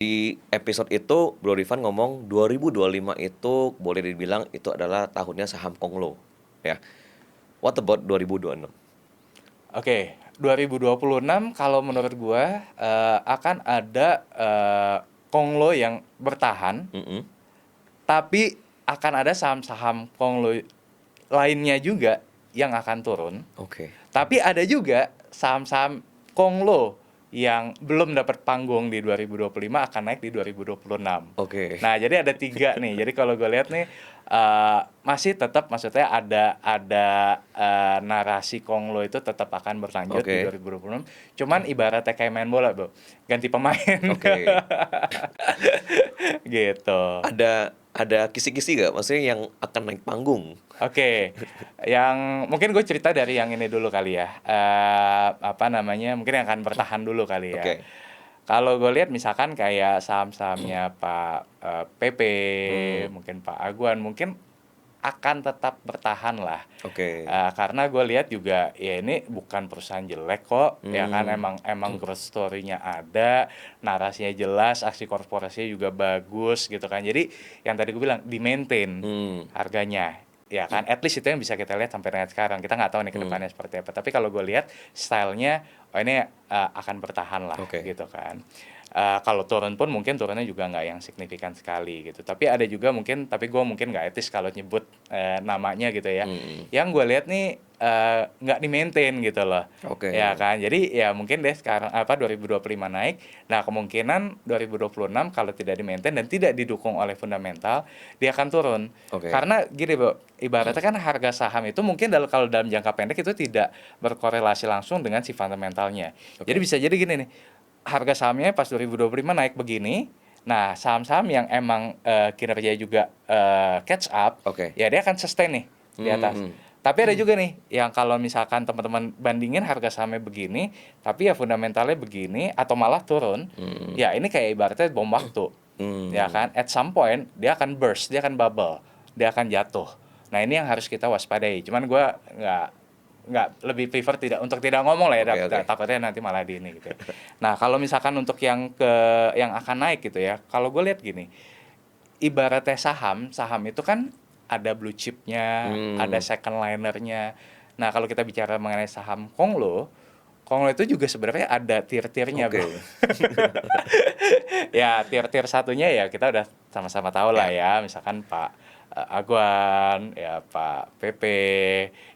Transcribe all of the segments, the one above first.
Di episode itu Bro Rifan ngomong 2025 itu boleh dibilang itu adalah tahunnya saham Konglo, ya. What about 2026? Oke, 2026 kalau menurut gua akan ada Konglo yang bertahan, Mhm. tapi akan ada saham-saham Konglo lainnya juga yang akan turun. Oke. Tapi ada juga saham-saham Konglo yang belum dapat panggung di 2025 akan naik di 2026. Oke. Nah, jadi ada 3 nih. Jadi kalau gue lihat nih masih tetap, maksudnya ada narasi Konglo itu tetap akan berlanjut di Oke. 2026. Cuman ibaratnya kayak main bola, Bro. Ganti pemain. Oke. Gitu. Ada kisi-kisi nggak? Maksudnya yang akan naik panggung? Oke, yang mungkin gue cerita dari yang ini dulu kali ya. Apa namanya? Mungkin yang akan bertahan dulu kali ya. Oke. Kalau gue lihat misalkan kayak saham-sahamnya Pak PP, Hmm. mungkin Pak Aguan, mungkin akan tetap bertahan lah. Oke. Karena gue lihat juga ya ini bukan perusahaan jelek kok, ya kan, Hmm. emang growth story-nya ada, narasinya jelas, aksi korporasinya juga bagus gitu kan. Jadi yang tadi gue bilang di-maintain Hmm. harganya. Ya kan, at least itu yang bisa kita lihat sampai dengan sekarang. Kita nggak tahu nih ke depannya seperti apa. Tapi kalau gue lihat stylenya, oh ini akan bertahan lah Oke. gitu kan. Kalau turun pun mungkin turunnya juga nggak yang signifikan sekali gitu. Tapi ada juga mungkin, tapi gue mungkin nggak etis kalau nyebut namanya gitu ya. Hmm. Yang gue lihat nih nggak di-maintain gitu loh. Oke. Ya kan, jadi ya mungkin deh sekarang 2025 naik. Nah, kemungkinan 2026 kalau tidak di-maintain dan tidak didukung oleh fundamental, dia akan turun. Oke. Karena gini, Bro, ibaratnya kan harga saham itu mungkin kalau dalam jangka pendek itu tidak berkorelasi langsung dengan si fundamentalnya. Jadi Oke. bisa jadi gini nih, harga sahamnya pas 2025 naik begini, nah saham-saham yang emang kinerjanya juga catch up, Oke. ya dia akan sustain nih di atas. Hmm. Tapi ada juga nih yang kalau misalkan teman-teman bandingin harga sahamnya begini, tapi ya fundamentalnya begini atau malah turun, Hmm. ya ini kayak ibaratnya bom waktu. Ya Hmm. kan, at some point dia akan burst, dia akan bubble, dia akan jatuh. Nah, ini yang harus kita waspadai. Cuman gue nggak lebih prefer tidak ngomong lah ya, Oke. Oke. takutnya nanti malah di ini gitu ya. Nah, kalau misalkan untuk yang akan naik gitu ya, kalau gue lihat gini, ibaratnya saham itu kan ada blue chipnya, ada Hmm. second linernya. Nah, kalau kita bicara mengenai saham Konglo itu juga sebenarnya ada tier-tiernya, Bro. Oke. Ya, tier-tier satunya ya kita udah sama-sama tahu lah Ya. ya, misalkan Pak Aguan, ya Pak PP,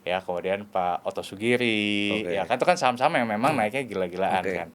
ya kemudian Pak Oto Sugiri, ya Oke. kan itu kan saham-saham yang memang naiknya gila-gilaan Oke. kan.